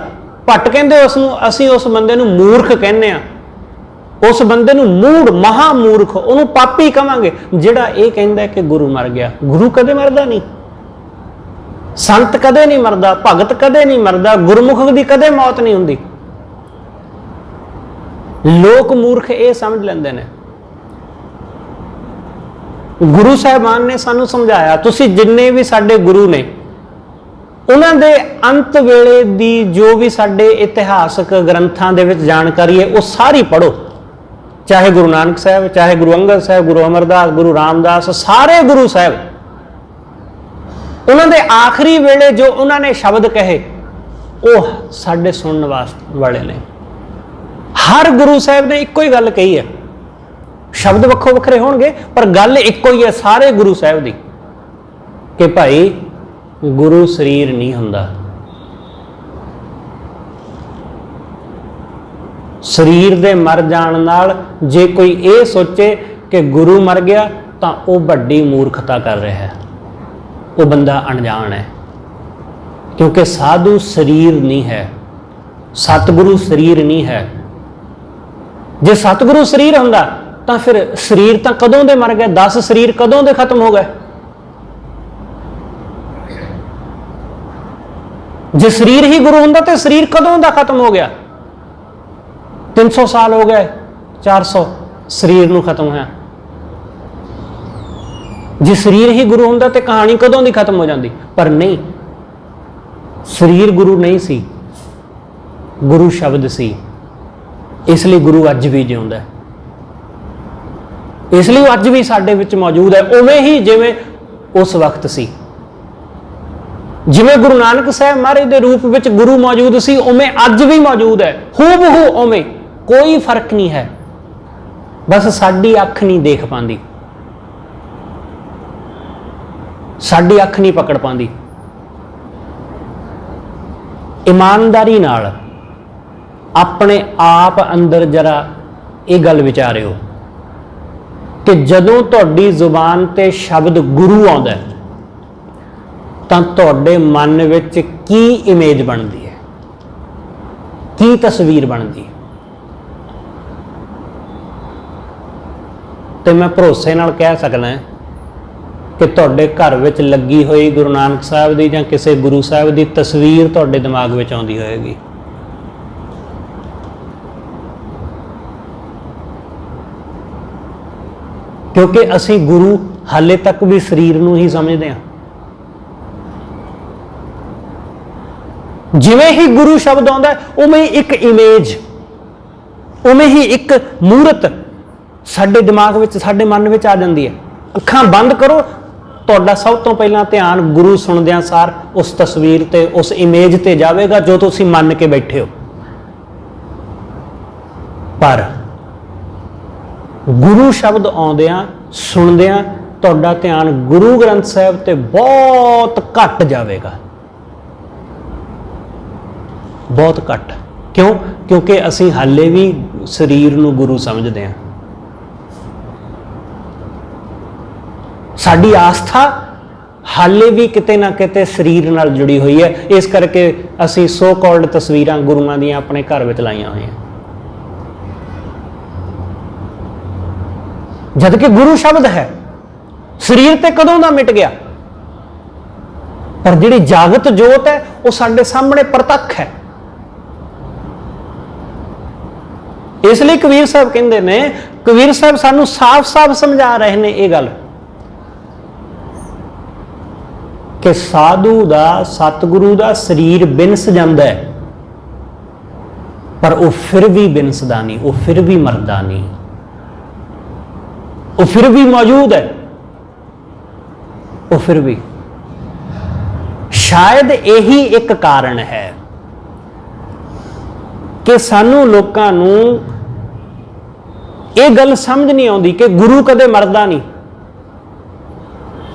ਭੱਟ ਕਹਿੰਦੇ ਉਸ ਨੂੰ, ਅਸੀਂ ਉਸ ਬੰਦੇ ਨੂੰ ਮੂਰਖ ਕਹਿੰਦੇ ਆ, ਉਸ ਬੰਦੇ ਨੂੰ ਮੂੜ ਮਹਾ ਮੂਰਖ, ਉਹਨੂੰ ਪਾਪੀ ਕਵਾਂਗੇ ਜਿਹੜਾ ਇਹ ਕਹਿੰਦਾ ਕਿ ਗੁਰੂ ਮਰ ਗਿਆ। ਗੁਰੂ ਕਦੇ ਮਰਦਾ ਨਹੀਂ, ਸੰਤ ਕਦੇ ਨਹੀਂ ਮਰਦਾ, ਭਗਤ ਕਦੇ ਨਹੀਂ ਮਰਦਾ, ਗੁਰਮੁਖ ਦੀ ਕਦੇ ਮੌਤ ਨਹੀਂ ਹੁੰਦੀ। ਲੋਕ ਮੂਰਖ ਇਹ ਸਮਝ ਲੈਂਦੇ ਨੇ। ਗੁਰੂ ਸਾਹਿਬਾਨ ਨੇ ਸਾਨੂੰ ਸਮਝਾਇਆ, ਤੁਸੀਂ ਜਿੰਨੇ ਵੀ ਸਾਡੇ ਗੁਰੂ ਨੇ ਉਹਨਾਂ ਦੇ ਅੰਤ ਵੇਲੇ ਦੀ ਜੋ ਵੀ ਸਾਡੇ ਇਤਿਹਾਸਕ ਗ੍ਰੰਥਾਂ ਦੇ ਵਿੱਚ ਜਾਣਕਾਰੀ ਹੈ ਉਹ ਸਾਰੀ ਪੜ੍ਹੋ। ਚਾਹੇ ਗੁਰੂ ਨਾਨਕ ਸਾਹਿਬ, ਚਾਹੇ ਗੁਰੂ ਅੰਗਦ ਸਾਹਿਬ, ਗੁਰੂ ਅਮਰਦਾਸ, ਗੁਰੂ ਰਾਮਦਾਸ, ਸਾਰੇ ਗੁਰੂ ਸਾਹਿਬ ਉਹਨਾਂ ਦੇ ਆਖਰੀ ਵੇਲੇ ਜੋ ਉਹਨਾਂ ਨੇ ਸ਼ਬਦ ਕਹੇ ਉਹ ਸਾਡੇ ਸੁਣਨ ਵਾਲੇ ਨੇ। ਹਰ ਗੁਰੂ ਸਾਹਿਬ ਨੇ ਇੱਕੋ ਹੀ ਗੱਲ ਕਹੀ ਹੈ, ਸ਼ਬਦ ਵੱਖੋ ਵੱਖਰੇ ਹੋਣਗੇ ਪਰ ਗੱਲ ਇੱਕੋ ਹੀ ਹੈ ਸਾਰੇ ਗੁਰੂ ਸਾਹਿਬ ਦੀ, ਕਿ ਭਾਈ ਗੁਰੂ ਸਰੀਰ ਨਹੀਂ ਹੁੰਦਾ। ਸਰੀਰ ਦੇ ਮਰ ਜਾਣ ਨਾਲ ਜੇ ਕੋਈ ਇਹ ਸੋਚੇ ਕਿ ਗੁਰੂ ਮਰ ਗਿਆ ਤਾਂ ਉਹ ਵੱਡੀ ਮੂਰਖਤਾ ਕਰ ਰਿਹਾ ਹੈ, ਉਹ ਬੰਦਾ ਅਣਜਾਣ ਹੈ। ਕਿਉਂਕਿ ਸਾਧੂ ਸਰੀਰ ਨਹੀਂ ਹੈ, ਸਤਿਗੁਰੂ ਸਰੀਰ ਨਹੀਂ ਹੈ। ਜੇ ਸਤਿਗੁਰੂ ਸਰੀਰ ਹੁੰਦਾ ਤਾਂ ਫਿਰ ਸਰੀਰ ਤਾਂ ਕਦੋਂ ਦੇ ਮਰ ਗਏ, 10 ਸਰੀਰ ਕਦੋਂ ਦੇ ਖਤਮ ਹੋ ਗਏ। ਜੇ ਸਰੀਰ ਹੀ ਗੁਰੂ ਹੁੰਦਾ ਤੇ ਸਰੀਰ ਕਦੋਂ ਦਾ ਖਤਮ ਹੋ ਗਿਆ। 300 ਸਾਲ ਹੋ ਗਏ, 400 ਸਰੀਰ ਨੂੰ ਖਤਮ ਹੋਇਆ। ਜੇ ਸਰੀਰ ਹੀ ਗੁਰੂ ਹੁੰਦਾ ਤੇ ਕਹਾਣੀ ਕਦੋਂ ਦੀ ਖਤਮ ਹੋ ਜਾਂਦੀ। ਪਰ ਨਹੀਂ, ਸਰੀਰ ਗੁਰੂ ਨਹੀਂ ਸੀ, ਗੁਰੂ ਸ਼ਬਦ ਸੀ। ਇਸ ਲਈ ਗੁਰੂ ਅੱਜ ਵੀ ਜਿਉਂਦਾ ਹੈ, ਇਸ ਲਈ ਉਹ ਅੱਜ ਵੀ ਸਾਡੇ ਵਿੱਚ ਮੌਜੂਦ ਹੈ, ਉਵੇਂ ਹੀ ਜਿਵੇਂ ਉਸ ਵਕਤ ਸੀ। ਜਿਵੇਂ ਗੁਰੂ ਨਾਨਕ ਸਾਹਿਬ ਮਹਾਰਾਜ ਦੇ ਰੂਪ ਵਿੱਚ ਗੁਰੂ ਮੌਜੂਦ ਸੀ ਉਵੇਂ ਅੱਜ ਵੀ ਮੌਜੂਦ ਹੈ, ਹੂਬਹੂ ਉਵੇਂ, ਕੋਈ ਫਰਕ ਨਹੀਂ ਹੈ। ਬਸ ਸਾਡੀ ਅੱਖ ਨਹੀਂ ਦੇਖ ਪਾਉਂਦੀ, ਸਾਡੀ ਅੱਖ ਨਹੀਂ ਪਕੜ ਪਾਉਂਦੀ। ਇਮਾਨਦਾਰੀ ਨਾਲ ਆਪਣੇ ਆਪ ਅੰਦਰ ਜਰਾ ਇਹ ਗੱਲ ਵਿਚਾਰਿਓ ਕਿ ਜਦੋਂ ਤੁਹਾਡੀ ਜ਼ੁਬਾਨ ਤੇ ਸ਼ਬਦ ਗੁਰੂ ਆਉਂਦਾ ਤਾਂ ਤੁਹਾਡੇ ਮਨ ਵਿੱਚ ਕੀ ਇਮੇਜ ਬਣਦੀ ਹੈ, ਕੀ ਤਸਵੀਰ ਬਣਦੀ ਹੈ। ਤੇ ਮੈਂ ਭਰੋਸੇ ਨਾਲ ਕਹਿ ਸਕਦਾ ਕਿ ਤੁਹਾਡੇ ਘਰ ਵਿੱਚ ਲੱਗੀ ਹੋਈ ਗੁਰੂ ਨਾਨਕ ਸਾਹਿਬ ਦੀ ਜਾਂ ਕਿਸੇ ਗੁਰੂ ਸਾਹਿਬ ਦੀ ਤਸਵੀਰ ਤੁਹਾਡੇ ਦਿਮਾਗ ਵਿੱਚ ਆਉਂਦੀ ਹੋਏਗੀ। ਕਿਉਂਕਿ ਅਸੀਂ ਗੁਰੂ ਹਾਲੇ ਤੱਕ ਵੀ ਸਰੀਰ ਨੂੰ ਹੀ ਸਮਝਦੇ ਹਾਂ। ਜਿਵੇਂ ਹੀ ਗੁਰੂ ਸ਼ਬਦ ਆਉਂਦਾ ਉਵੇਂ ਇੱਕ ਇਮੇਜ, ਉਵੇਂ ਹੀ ਇੱਕ ਮੂਰਤ ਸਾਡੇ ਦਿਮਾਗ ਵਿੱਚ, ਸਾਡੇ ਮਨ ਵਿੱਚ ਆ ਜਾਂਦੀ ਹੈ। ਅੱਖਾਂ ਬੰਦ ਕਰੋ, ਤੁਹਾਡਾ ਸਭ ਤੋਂ ਪਹਿਲਾਂ ਧਿਆਨ ਗੁਰੂ ਸੁਣਦਿਆਂ ਸਾਰ ਉਸ ਤਸਵੀਰ ਤੇ, ਉਸ ਇਮੇਜ ਤੇ ਜਾਵੇਗਾ ਜੋ ਤੁਸੀਂ ਮੰਨ ਕੇ ਬੈਠੇ ਹੋ। ਪਰ ਗੁਰੂ ਸ਼ਬਦ ਆਉਂਦਿਆਂ ਸੁਣਦਿਆਂ ਤੁਹਾਡਾ ਧਿਆਨ ਗੁਰੂ ਗ੍ਰੰਥ ਸਾਹਿਬ ਤੇ ਬਹੁਤ ਘੱਟ ਜਾਵੇਗਾ, ਬਹੁਤ ਘੱਟ। ਕਿਉਂ? ਕਿਉਂਕਿ ਅਸੀਂ ਹਾਲੇ ਵੀ ਸਰੀਰ ਨੂੰ ਗੁਰੂ ਸਮਝਦੇ ਹਾਂ। ਸਾਡੀ ਆਸਥਾ ਹਾਲੇ ਵੀ ਕਿਤੇ ਨਾ ਕਿਤੇ ਸਰੀਰ ਨਾਲ ਜੁੜੀ ਹੋਈ ਹੈ। ਇਸ ਕਰਕੇ ਅਸੀਂ ਸੋ ਕਾਲਡ ਤਸਵੀਰਾਂ ਗੁਰੂਆਂ ਦੀਆਂ ਆਪਣੇ ਘਰ ਵਿੱਚ ਲਾਈਆਂ ਹੋਈਆਂ, ਜਦ ਕਿ ਗੁਰੂ ਸ਼ਬਦ ਹੈ। ਸਰੀਰ ਤੇ ਕਦੋਂ ਦਾ ਮਿਟ ਗਿਆ, ਪਰ ਜਿਹੜੀ ਜਾਗਤ ਜੋਤ ਹੈ ਉਹ ਸਾਡੇ ਸਾਹਮਣੇ ਪ੍ਰਤੱਖ ਹੈ। ਇਸ ਲਈ ਕਬੀਰ ਸਾਹਿਬ ਕਹਿੰਦੇ ਨੇ, ਕਬੀਰ ਸਾਹਿਬ ਸਾਨੂੰ ਸਾਫ਼-ਸਾਫ਼ ਸਮਝਾ ਰਹੇ ਨੇ ਇਹ ਗੱਲ ਕਿ ਸਾਧੂ ਦਾ, ਸਤਿਗੁਰੂ ਦਾ ਸਰੀਰ ਬਿਨਸ ਜਾਂਦਾ ਹੈ, पर वो फिर भी बिनसदा नहीं, वो फिर भी मरदा नहीं, वो फिर भी मौजूद है, वो फिर भी। शायद यही एक कारण है कि सानू लोकां नू ये गल समझ नहीं आती कि गुरु कदे मरदा नहीं।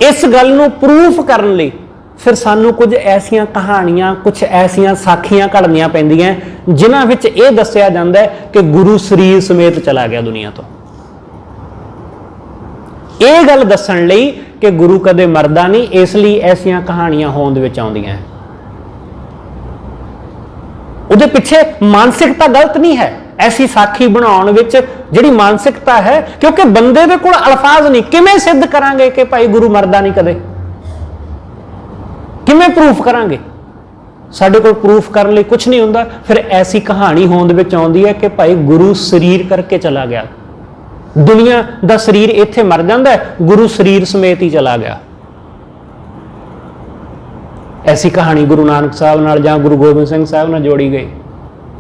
इस गल नू प्रूफ करने लई फिर सानू कुछ ऐसियां कहानियां, कुछ ऐसियां साखियां घड़नियां पैंदियां जिन्हां विच यह दस्सिया जांदा है कि गुरु शरीर समेत चला गया दुनिया तो। यह गल दस्सण लई कि गुरु कदे मरदा नहीं, इसलिए ऐसियां कहानियां होंद विच आउंदियां। उहदे पिछे मानसिकता गलत नहीं है, ऐसी साखी बनाउण विच जिहड़ी मानसिकता है, क्योंकि बंदे दे कोल अल्फाज नहीं। किवें सिद्ध करांगे कि भाई गुरु मरदा नहीं कदे? किवें प्रूफ करांगे? साडे कोल प्रूफ करने लई कुछ नहीं हुंदा। फिर ऐसी कहानी होंद विच आउंदी है कि भाई गुरु शरीर करके चला गया, दुनिया दा शरीर इत्थे मर जांदा है, गुरु शरीर समेत ही चला गया। ऐसी कहानी गुरु नानक साहब नाल जां गुरु गोबिंद सिंह साहब नाल जोड़ी गई,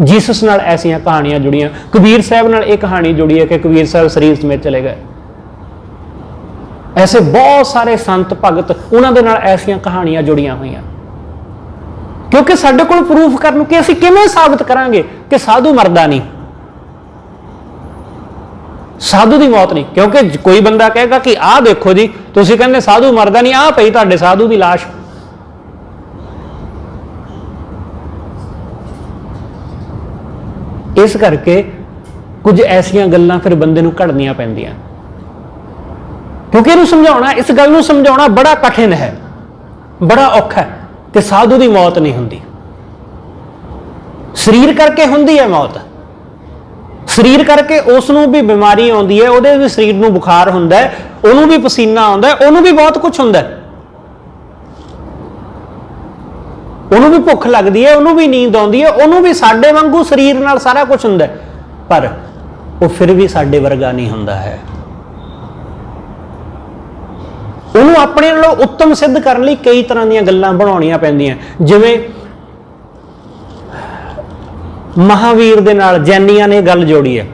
जीसस नाल ऐसियां कहानियां जुड़ियां, कबीर साहब नाल एक कहानी जुड़ी है कि कबीर साहब शरीर समेत चले गए। ऐसे बहुत सारे संत भगत उन्हां दे नाल ऐसियां कहानियां जुड़ियां हुईयां, क्योंकि साडे कोल प्रूफ करन कि असीं किवें साबित करांगे कि साधु मरदा नहीं, साधु दी मौत नहीं। क्योंकि कोई बंदा कहेगा कि आह देखो जी, तुसीं कहंदे साधु मरदा नहीं, आह पई तुहाडे साधु दी लाश। इस करके कुछ ऐसियां गल्लां फिर बंदे नूं घड़नियां पैंदियां, क्योंकि इहनूं समझाउणा, इस गल नूं समझाउणा बड़ा कठिन है, बड़ा औखा है कि साधु दी मौत नहीं हुंदी। शरीर करके हुंदी है मौत, शरीर करके उस नूं भी बीमारी आउंदी है, उहदे भी शरीर नूं बुखार हुंदा है, उहनूं भी पसीना आउंदा है, उहनूं भी बहुत कुछ हुंदा है, उहनूं भी भुख लगदी है, उहनूं भी नींद आउंदी है, उहनूं भी साडे वांगू शरीर नाल सारा कुछ हुंदा है, पर वो फिर भी साडे वर्गा नहीं हुंदा है। उहनूं अपने नालों उत्तम सिद्ध करने लई कई तरह दीयां गल्लां बनाउणीआं पैंदियां। जिवें महावीर दे नाल जैनियां ने गल जोड़ी है,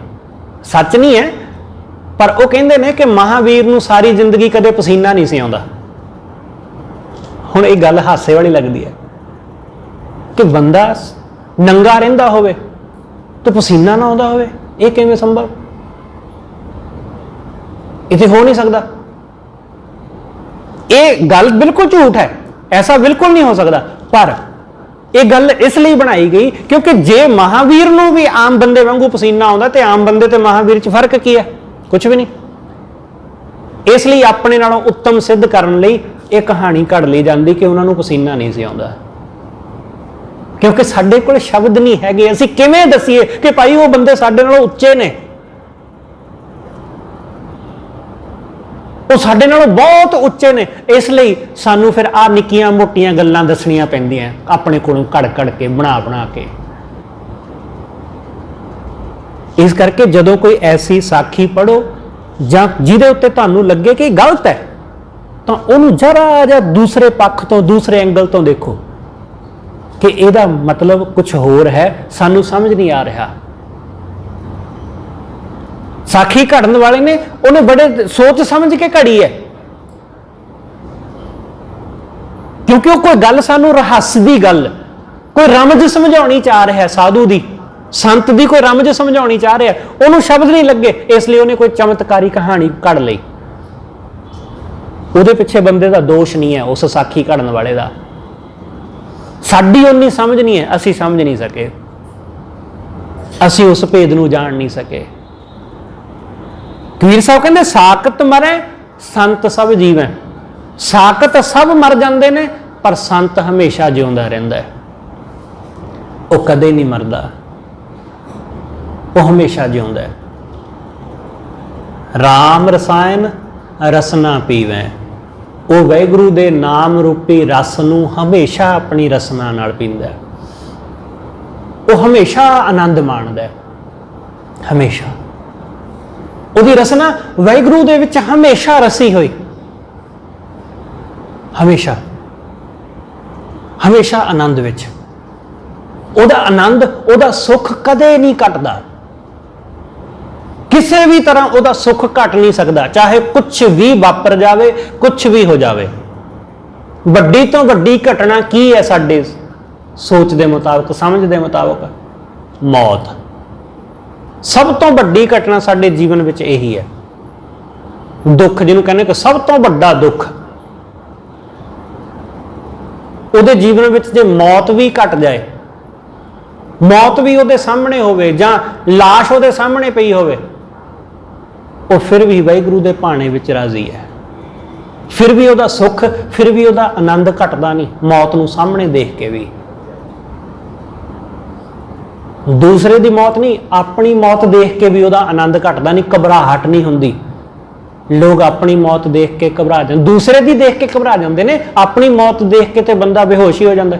सच नहीं है, पर वो कहंदे ने कि महावीर नूं सारी जिंदगी कदे पसीना नहीं सी आउंदा। हुण ये गल हासे वाली लगदी है कि बंदा नंगा रहिंदा होवे तो पसीना ना आउंदा होवे, ये किवें संभव? इत्थे हो नहीं सकदा। ये गल बिल्कुल झूठ है, ऐसा बिल्कुल नहीं हो सकता। पर यह गल इसलिए बनाई गई क्योंकि जे महावीर नूं भी आम बंदे वांगू पसीना आउंदा ते आम बंदे ते महावीर च फर्क की है? कुछ भी नहीं। इसलिए अपने नालों उत्तम सिद्ध करने लई यह कहानी घड़ ली जाती कि उन्होंने पसीना नहीं सी आउंदा, क्योंकि साडे कोल शब्द नहीं हैगे। असीं किवें दसीए कि भाई वो बंदे साडे नालों उच्चे ने, वो साडे नालों बहुत उच्चे ने। इसलिए सानू फिर आ निक्कियां मोटियां गल्लां दसणियां पैंदियां अपने कोलों घड़ घड़ के, बना बना के। इस करके जदों कोई ऐसी साखी पढ़ो जां जिहदे उत्ते तुहानूं लगे कि गलत है, तो उहनूं जरा जिहा दूसरे पक्ष तो, दूसरे एंगल तो देखो कि इहदा मतलब कुछ होर है, सानू समझ नहीं आ रहा। साखी घड़न वाले ने उन्हें बड़े सोच समझ के घड़ी है, क्योंकि वो कोई गल सानू रहस्य दी गल, कोई रमज समझाउणी चाह रहा है, साधु दी, संत दी कोई रमज समझाउणी चाह रहा है, उन्होंने शब्द नहीं लगे, इसलिए उन्हें कोई चमत्कारी कहानी घड़ लई। उहदे पिछे बंदे दा दोष नहीं है, उस साखी घड़न वाले दा। साडी उन्नी समझ नहीं है, असी समझ नहीं सके, असी उस भेद नूं जान नहीं सके। कबीर साहब कहते साकत मरे संत सब जीवै। साकत सब मर जाते हैं पर संत हमेशा जिउंदा रहिंदा है, वो कदे नहीं मरदा, वो हमेशा जिउंदा है। राम रसायन रसना पीवै, वो वाहिगुरू दे नाम रूपी रस नूं हमेशा अपनी रसना नाल पींदा है, वो हमेशा आनंद माणदा है, हमेशा उहदी रसना वाहिगुरू दे विच हमेशा रसी हुई, हमेशा हमेशा आनंद विच। ਉਹਦਾ ਆਨੰਦ, ਉਹਦਾ ਸੁੱਖ ਕਦੇ ਨਹੀਂ ਘਟਦਾ। ਕਿਸੇ ਵੀ ਤਰ੍ਹਾਂ ਉਹਦਾ ਸੁੱਖ ਘਟ ਨਹੀਂ ਸਕਦਾ, ਚਾਹੇ ਕੁਛ ਵੀ ਵਾਪਰ ਜਾਵੇ, ਕੁਛ ਵੀ ਹੋ ਜਾਵੇ। ਵੱਡੀ ਤੋਂ ਵੱਡੀ ਘਟਨਾ ਕੀ ਹੈ ਸਾਡੇ ਸੋਚ ਦੇ ਮੁਤਾਬਕ, ਸਮਝ ਦੇ ਮੁਤਾਬਕ? ਮੌਤ। ਸਭ ਤੋਂ ਵੱਡੀ ਘਟਨਾ ਸਾਡੇ ਜੀਵਨ ਵਿੱਚ ਇਹੀ ਹੈ। ਦੁੱਖ ਜਿਹਨੂੰ ਕਹਿੰਦੇ ਕਿ ਸਭ ਤੋਂ ਵੱਡਾ ਦੁੱਖ, ਉਹਦੇ ਜੀਵਨ ਵਿੱਚ ਜੇ ਮੌਤ ਵੀ ਘਟ ਜਾਏ, ਮੌਤ ਵੀ ਉਹਦੇ ਸਾਹਮਣੇ ਹੋਵੇ ਜਾਂ ਲਾਸ਼ ਉਹਦੇ ਸਾਹਮਣੇ ਪਈ ਹੋਵੇ, ਉਹ ਫਿਰ ਵੀ ਵਾਹਿਗੁਰੂ ਦੇ ਭਾਣੇ ਵਿੱਚ ਰਾਜ਼ੀ ਹੈ। ਫਿਰ ਵੀ ਉਹਦਾ ਸੁੱਖ, ਫਿਰ ਵੀ ਉਹਦਾ ਆਨੰਦ ਘਟਦਾ ਨਹੀਂ ਮੌਤ ਨੂੰ ਸਾਹਮਣੇ ਦੇਖ ਕੇ ਵੀ। ਦੂਸਰੇ ਦੀ ਮੌਤ ਨਹੀਂ, ਆਪਣੀ ਮੌਤ ਦੇਖ ਕੇ ਵੀ ਉਹਦਾ ਆਨੰਦ ਘਟਦਾ ਨਹੀਂ, ਘਬਰਾਹਟ ਨਹੀਂ ਹੁੰਦੀ। ਲੋਕ ਆਪਣੀ ਮੌਤ ਦੇਖ ਕੇ ਘਬਰਾ ਜਾਂਦੇ, ਦੂਸਰੇ ਦੀ ਦੇਖ ਕੇ ਘਬਰਾ ਜਾਂਦੇ ਨੇ, ਆਪਣੀ ਮੌਤ ਦੇਖ ਕੇ ਤੇ ਬੰਦਾ ਬੇਹੋਸ਼ ਹੀ ਹੋ ਜਾਂਦਾ।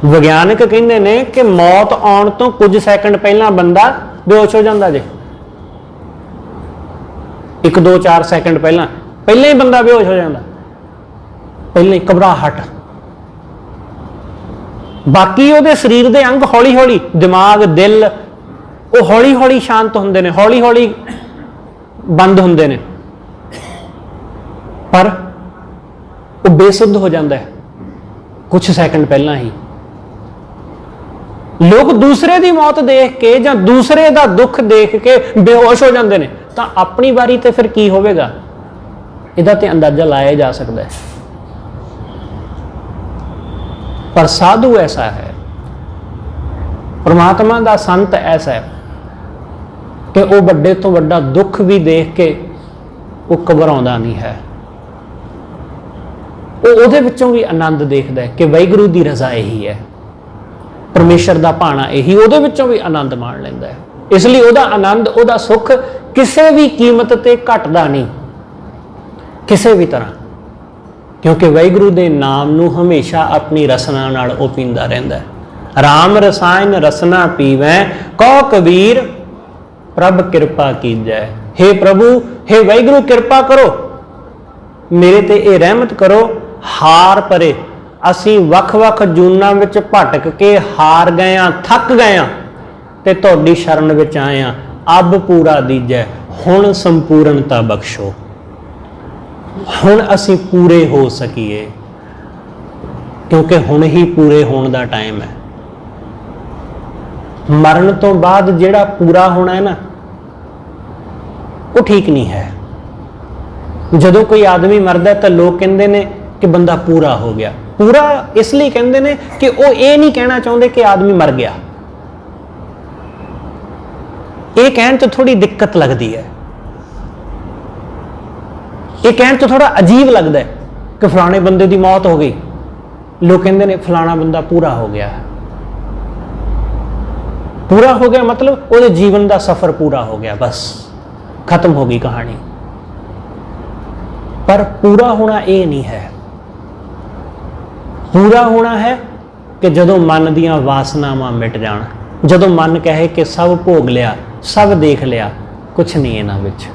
ਵਿਗਿਆਨਕ ਕਹਿੰਦੇ ਨੇ ਕਿ ਮੌਤ ਆਉਣ ਤੋਂ ਕੁਝ ਸੈਕਿੰਡ ਪਹਿਲਾਂ ਬੰਦਾ ਬੇਹੋਸ਼ ਹੋ ਜਾਂਦਾ ਜੇ। 1 2 4 ਸੈਕਿੰਡ ਪਹਿਲਾਂ ਹੀ ਬੰਦਾ ਬੇਹੋਸ਼ ਹੋ ਜਾਂਦਾ, ਪਹਿਲਾਂ ਹੀ ਘਬਰਾਹਟ। ਬਾਕੀ ਉਹਦੇ ਸਰੀਰ ਦੇ ਅੰਗ ਹੌਲੀ ਹੌਲੀ, ਦਿਮਾਗ, ਦਿਲ, ਉਹ ਹੌਲੀ ਹੌਲੀ ਸ਼ਾਂਤ ਹੁੰਦੇ ਨੇ, ਹੌਲੀ ਹੌਲੀ ਬੰਦ ਹੁੰਦੇ ਨੇ, ਪਰ ਉਹ ਬੇਸੁੱਧ ਹੋ ਜਾਂਦਾ ਹੈ ਕੁਝ ਸੈਕਿੰਡ ਪਹਿਲਾਂ ਹੀ। ਲੋਕ ਦੂਸਰੇ ਦੀ ਮੌਤ ਦੇਖ ਕੇ ਜਾਂ ਦੂਸਰੇ ਦਾ ਦੁੱਖ ਦੇਖ ਕੇ ਬੇਹੋਸ਼ ਹੋ ਜਾਂਦੇ ਨੇ, ਤਾਂ ਆਪਣੀ ਵਾਰੀ ਤੇ ਫਿਰ ਕੀ ਹੋਵੇਗਾ, ਇਹਦਾ ਤੇ ਅੰਦਾਜ਼ਾ ਲਾਇਆ ਜਾ ਸਕਦਾ ਹੈ। ਪਰ ਸਾਧੂ ਐਸਾ ਹੈ, परमात्मा का संत ऐसा है कि वह बड़े तो बड़ा दुख भी देख के वो घबराउंदा नहीं है, वो विचों भी आनंद देखता है कि वाहिगुरू की रजा यही है, परमेश्वर का भाना यही, वो विचों भी आनंद मान लेंदा है। इसलिए वह आनंद, वह सुख किसी भी कीमत ते घटदा नहीं किसी भी तरह, क्योंकि वाहिगुरू के नाम नूं हमेशा अपनी रसना नाल वो पींदा रहिंदा है। राम रसायन रसना पीवै कहो कबीर प्रभ कृपा कीजै। हे प्रभु, हे वाहिगुरू कृपा करो, मेरे ते ये रहमत करो, हार परे असी वख वख जूना विच भटक के हार गए हाँ, थक गए हाँ, ते तुहाडी शरण विच आए हाँ, अब पूरा दीजै, हुण संपूर्णता बख्शो, हुण असी पूरे हो सकीए, क्योंकि हुण ही पूरे होने का टाइम है। मरण तो बाद जिहड़ा पूरा होना है ना, वो ठीक नहीं है। जदों कोई आदमी मरदा तो लोग कहते ने कि बंदा पूरा हो गया। पूरा इसलिए कहते ने कि वो ये नहीं कहना चाहते कि आदमी मर गया, ये कहने तो थोड़ी दिक्कत लगती है, ये कहने तो थोड़ा अजीब लगता है कि फलाने बंदे की मौत हो गई, लोग कहते ने फलाना बंदा पूरा हो गया। पूरा हो गया मतलब वो जीवन का सफर पूरा हो गया, बस खत्म हो गई कहानी। पर पूरा होना ये नहीं है। पूरा होना है कि जदों मन दियां वासनावां मिट जाण, जदों मन कहे कि सब भोग लिया, सब देख लिया, कुछ नहीं इन्हां विच,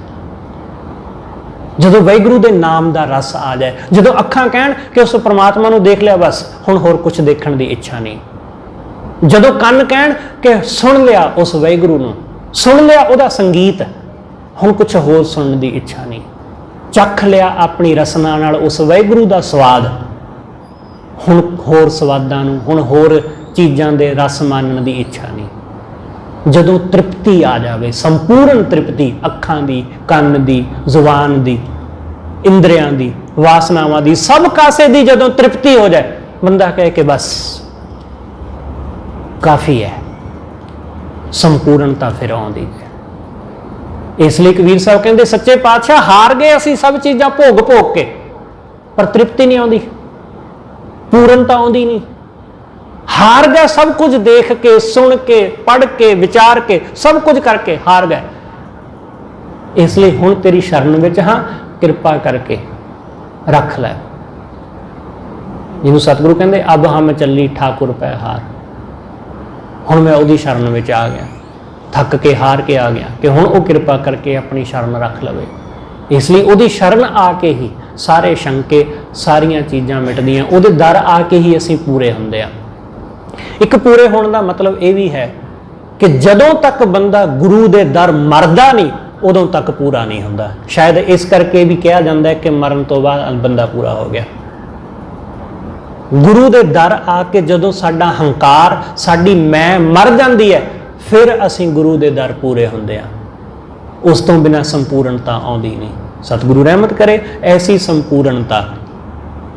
जदों वाहिगुरू दे नाम दा रस आ जाए, जदों अखां कहण कि उस परमात्मा नूं देख लिया, बस हुण होर कुछ देखण दी इच्छा नहीं, जदों कन कहण कि सुन लिया उस वाहिगुरू नूं, सुन लिया उहदा संगीत, हुण कुछ होर सुनने की इच्छा नहीं, चख लिया अपनी रसना नाल उस वाहिगुरू दा स्वाद, हुण होर स्वादां नूं, हुण होर चीज़ां दे रस मानण की इच्छा नहीं। जदों तृप्ति आ जाए, संपूर्ण तृप्ति, अखां दी, कन दी, जुबान दी, इंद्रियां दी, वासनावां दी, सब कासे दी जदों तृप्ति हो जाए, बंदा कहे कि बस काफ़ी है, संपूर्णता फिर आउंदी है। इसलिए कबीर साहब कहते सच्चे पातशाह हार गए असी सब चीज़ां भोग भोग के, पर तृप्ति नहीं आउंदी, पूर्णता आउंदी नहीं। हार गए सब कुछ देख के, सुन के, पढ़ के, विचार के, सब कुछ करके हार गए। इसलिए हुण तेरी शरण विच हाँ, कृपा करके रख लै। जिन्हों सतगुरु कहते अब हम चली ठाकुर पै हार, हुण मैं उहदी शरण विच आ गया, थक के हार के आ गया कि हुण वो कृपा करके अपनी शरण रख लवे। ਇਸ ਲਈ ਉਹਦੀ ਸ਼ਰਨ ਆ ਕੇ ਹੀ ਸਾਰੇ ਸ਼ੰਕੇ, ਸਾਰੀਆਂ ਚੀਜ਼ਾਂ ਮਿਟਦੀਆਂ, ਉਹਦੇ ਦਰ ਆ ਕੇ ਹੀ ਅਸੀਂ ਪੂਰੇ ਹੁੰਦੇ ਆ। ਇੱਕ ਪੂਰੇ ਹੋਣ ਦਾ ਮਤਲਬ ਇਹ ਵੀ ਹੈ ਕਿ ਜਦੋਂ ਤੱਕ ਬੰਦਾ ਗੁਰੂ ਦੇ ਦਰ ਮਰਦਾ ਨਹੀਂ, ਉਦੋਂ ਤੱਕ ਪੂਰਾ ਨਹੀਂ ਹੁੰਦਾ। ਸ਼ਾਇਦ ਇਸ ਕਰਕੇ ਵੀ ਕਿਹਾ ਜਾਂਦਾ ਹੈ ਕਿ ਮਰਨ ਤੋਂ ਬਾਅਦ ਬੰਦਾ ਪੂਰਾ ਹੋ ਗਿਆ। ਗੁਰੂ ਦੇ ਦਰ ਆ ਕੇ ਜਦੋਂ ਸਾਡਾ ਹੰਕਾਰ, ਸਾਡੀ ਮੈਂ ਮਰ ਜਾਂਦੀ ਹੈ, ਫਿਰ ਅਸੀਂ ਗੁਰੂ ਦੇ ਦਰ ਪੂਰੇ ਹੁੰਦੇ ਆ। ਉਸ ਤੋਂ ਬਿਨਾਂ ਸੰਪੂਰਨਤਾ ਆਉਂਦੀ ਨਹੀਂ। ਸਤਿਗੁਰੂ ਰਹਿਮਤ ਕਰੇ ਐਸੀ ਸੰਪੂਰਨਤਾ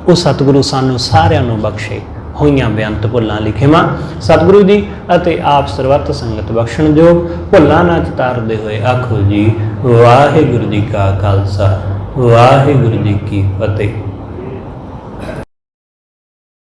ਉਹ ਸਤਿਗੁਰੂ ਸਾਨੂੰ ਸਾਰਿਆਂ ਨੂੰ ਬਖਸ਼ੇ। ਹੋਈਆਂ ਬੇਅੰਤ ਭੁੱਲਾਂ ਲਈ ਖਿਮਾ ਸਤਿਗੁਰੂ ਜੀ ਅਤੇ ਆਪ ਸਰਬੱਤ ਸੰਗਤ ਬਖਸ਼ਣਯੋਗ। ਭੁੱਲਾਂ ਨਾ ਚਤਾਰਦੇ ਹੋਏ ਆਖੋ ਜੀ ਵਾਹਿਗੁਰੂ ਜੀ ਕਾ ਖਾਲਸਾ ਵਾਹਿਗੁਰੂ ਜੀ ਕੀ ਫਤਿਹ।